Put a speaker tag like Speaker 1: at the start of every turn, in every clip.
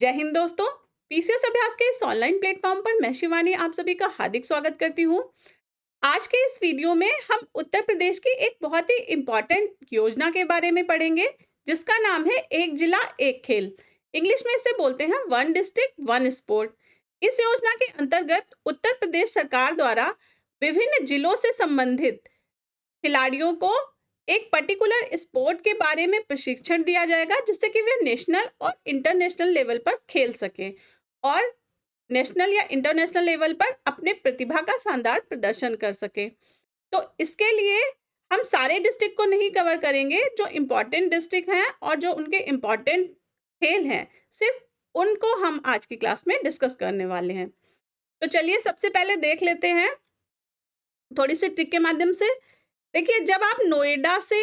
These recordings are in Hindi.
Speaker 1: जय हिंद दोस्तों। पीसीएस अभ्यास के इस ऑनलाइन प्लेटफॉर्म पर मैं शिवानी आप सभी का हार्दिक स्वागत करती हूँ। आज के इस वीडियो में हम उत्तर प्रदेश की एक बहुत ही इम्पॉर्टेंट योजना के बारे में पढ़ेंगे, जिसका नाम है एक जिला एक खेल। इंग्लिश में इसे बोलते हैं वन डिस्ट्रिक्ट वन स्पोर्ट। इस योजना के अंतर्गत उत्तर प्रदेश सरकार द्वारा विभिन्न जिलों से संबंधित खिलाड़ियों को एक पर्टिकुलर स्पोर्ट के बारे में प्रशिक्षण दिया जाएगा, जिससे कि वे नेशनल और इंटरनेशनल लेवल पर खेल सकें और नेशनल या इंटरनेशनल लेवल पर अपने प्रतिभा का शानदार प्रदर्शन कर सकें। तो इसके लिए हम सारे डिस्ट्रिक्ट को नहीं कवर करेंगे, जो इम्पोर्टेंट डिस्ट्रिक्ट हैं और जो उनके इम्पोर्टेंट खेल हैं, सिर्फ उनको हम आज की क्लास में डिस्कस करने वाले हैं। तो चलिए सबसे पहले देख लेते हैं थोड़ी सी ट्रिक के माध्यम से। देखिए, जब आप नोएडा से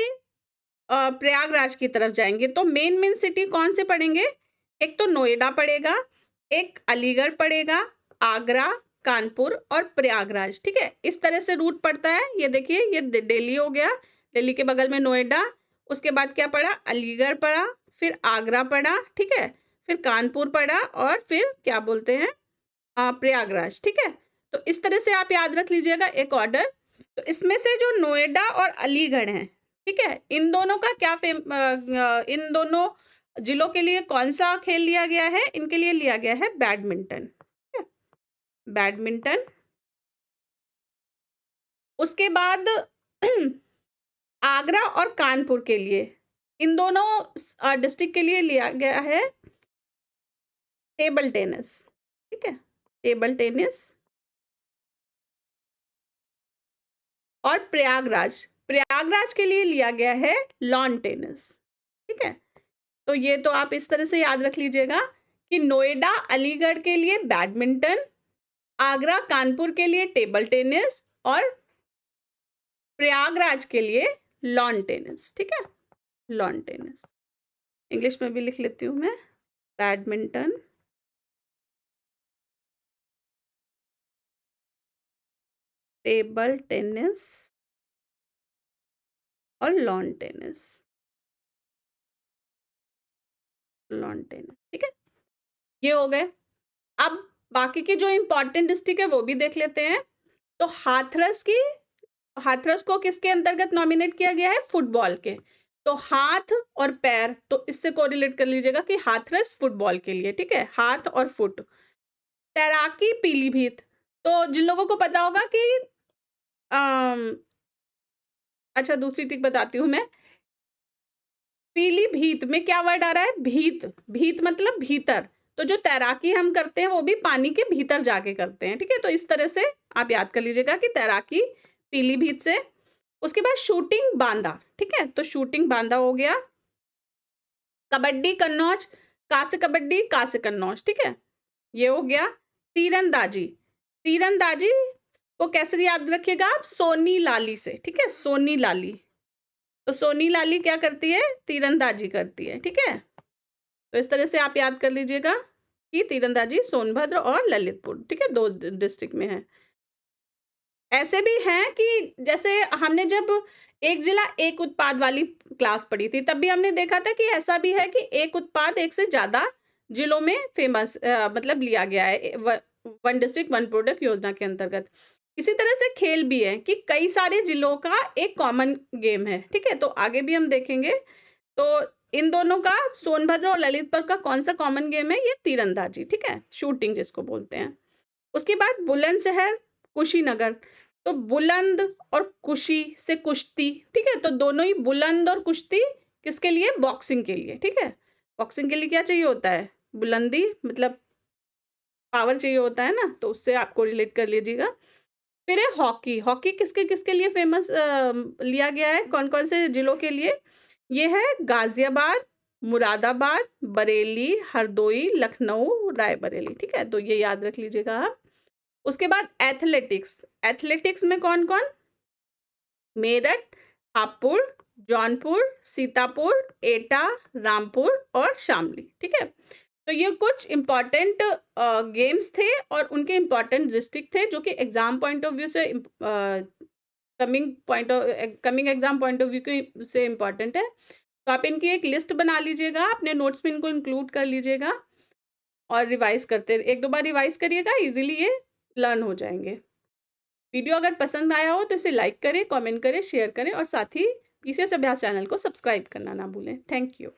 Speaker 1: प्रयागराज की तरफ जाएंगे तो मेन सिटी कौन से पड़ेंगे? एक तो नोएडा पड़ेगा, एक अलीगढ़ पड़ेगा, आगरा, कानपुर और प्रयागराज। ठीक है, इस तरह से रूट पड़ता है। ये देखिए, ये दिल्ली हो गया, दिल्ली के बगल में नोएडा, उसके बाद क्या पड़ा? अलीगढ़ पड़ा, फिर आगरा पड़ा, ठीक है, फिर कानपुर पड़ा और फिर क्या बोलते हैं, प्रयागराज। ठीक है, तो इस तरह से आप याद रख लीजिएगा एक ऑर्डर। तो इसमें से जो नोएडा और अलीगढ़ हैं, ठीक है, इन दोनों का क्या इन दोनों जिलों के लिए कौन सा खेल लिया गया है? इनके लिए लिया गया है बैडमिंटन। ठीक है, बैडमिंटन। उसके बाद आगरा और कानपुर के लिए, इन दोनों डिस्ट्रिक्ट के लिए लिया गया है टेबल टेनिस। ठीक है, टेबल टेनिस। और प्रयागराज के लिए लिया गया है लॉन टेनिस। ठीक है, तो ये तो आप इस तरह से याद रख लीजिएगा कि नोएडा अलीगढ़ के लिए बैडमिंटन, आगरा कानपुर के लिए टेबल टेनिस और प्रयागराज के लिए लॉन टेनिस। ठीक है, लॉन टेनिस। इंग्लिश में भी लिख लेती हूँ मैं, बैडमिंटन, टेबल टेनिस और लॉन टेनिस। लॉन टेनिस, ठीक है, ये हो गए। अब बाकी के जो इंपॉर्टेंट डिस्ट्रिक्ट है वो भी देख लेते हैं। तो हाथरस को किसके अंतर्गत नॉमिनेट किया गया है? फुटबॉल के। तो हाथ और पैर, तो इससे कोरिलेट कर लीजिएगा कि हाथरस फुटबॉल के लिए। ठीक है, हाथ और फुट। तैराकी पीलीभीत, तो जिन लोगों को पता होगा कि अच्छा, दूसरी ट्रिक बताती हूँ मैं। पीलीभीत में क्या वर्ड आ रहा है? भीत। भीत मतलब भीतर। तो जो तैराकी हम करते हैं वो भी पानी के भीतर जाके करते हैं। ठीक है, तो इस तरह से आप याद कर लीजिएगा कि तैराकी पीलीभीत से। उसके बाद शूटिंग बांदा। ठीक है, तो शूटिंग बांदा हो गया। कबड्डी कन्नौज, कासे कबड्डी कासे कन्नौज। ठीक है, ये हो गया। तीरंदाजी, तीरंदाजी को कैसे याद रखिएगा आप? सोनी लाली से। ठीक है, सोनी लाली। तो सोनी लाली क्या करती है? तीरंदाजी करती है। ठीक है, तो इस तरह से आप याद कर लीजिएगा कि तीरंदाजी सोनभद्र और ललितपुर, ठीक है, 2 डिस्ट्रिक्ट में है। ऐसे भी हैं कि जैसे हमने जब एक जिला एक उत्पाद वाली क्लास पढ़ी थी, तब भी हमने देखा था कि ऐसा भी है कि एक उत्पाद एक से ज़्यादा जिलों में फेमस मतलब लिया गया है वन डिस्ट्रिक्ट वन प्रोडक्ट योजना के अंतर्गत। इसी तरह से खेल भी है कि कई सारे जिलों का एक कॉमन गेम है। ठीक है, तो आगे भी हम देखेंगे। तो इन दोनों का, सोनभद्र और ललितपुर का कौन सा कॉमन गेम है? ये तीरंदाजी। ठीक है, शूटिंग जिसको बोलते हैं। उसके बाद बुलंदशहर कुशीनगर, तो बुलंद और कुशी से कुश्ती। ठीक है, तो दोनों ही बुलंद और कुश्ती किसके लिए? बॉक्सिंग के लिए। ठीक है, बॉक्सिंग के लिए क्या चाहिए होता है? बुलंदी, मतलब पावर चाहिए होता है ना, तो उससे आपको रिलेट कर लीजिएगा। फिर है हॉकी। हॉकी किसके किसके लिए फेमस लिया गया है? कौन कौन से जिलों के लिए? ये है गाजियाबाद, मुरादाबाद, बरेली, हरदोई, लखनऊ, रायबरेली। ठीक है, तो ये याद रख लीजिएगा आप। उसके बाद एथलेटिक्स। एथलेटिक्स में कौन कौन? मेरठ, हापुड़, जौनपुर, सीतापुर, एटा, रामपुर और शामली। ठीक है, तो ये कुछ इम्पॉर्टेंट गेम्स थे और उनके इम्पॉर्टेंट डिस्ट्रिक्ट थे, जो कि एग्जाम पॉइंट ऑफ व्यू से coming exam point of view से इम्पॉर्टेंट है। तो आप इनकी एक लिस्ट बना लीजिएगा, अपने नोट्स में इनको इंक्लूड कर लीजिएगा। और रिवाइज़ करते 1-2 बार रिवाइज़ करिएगा, ईज़िली ये लर्न हो जाएँगे। वीडियो अगर पसंद आया हो तो इसे लाइक करें, कमेंट करें, शेयर करें और साथ ही पीसीएस अभ्यास चैनल को सब्सक्राइब करना ना भूलें। Thank you.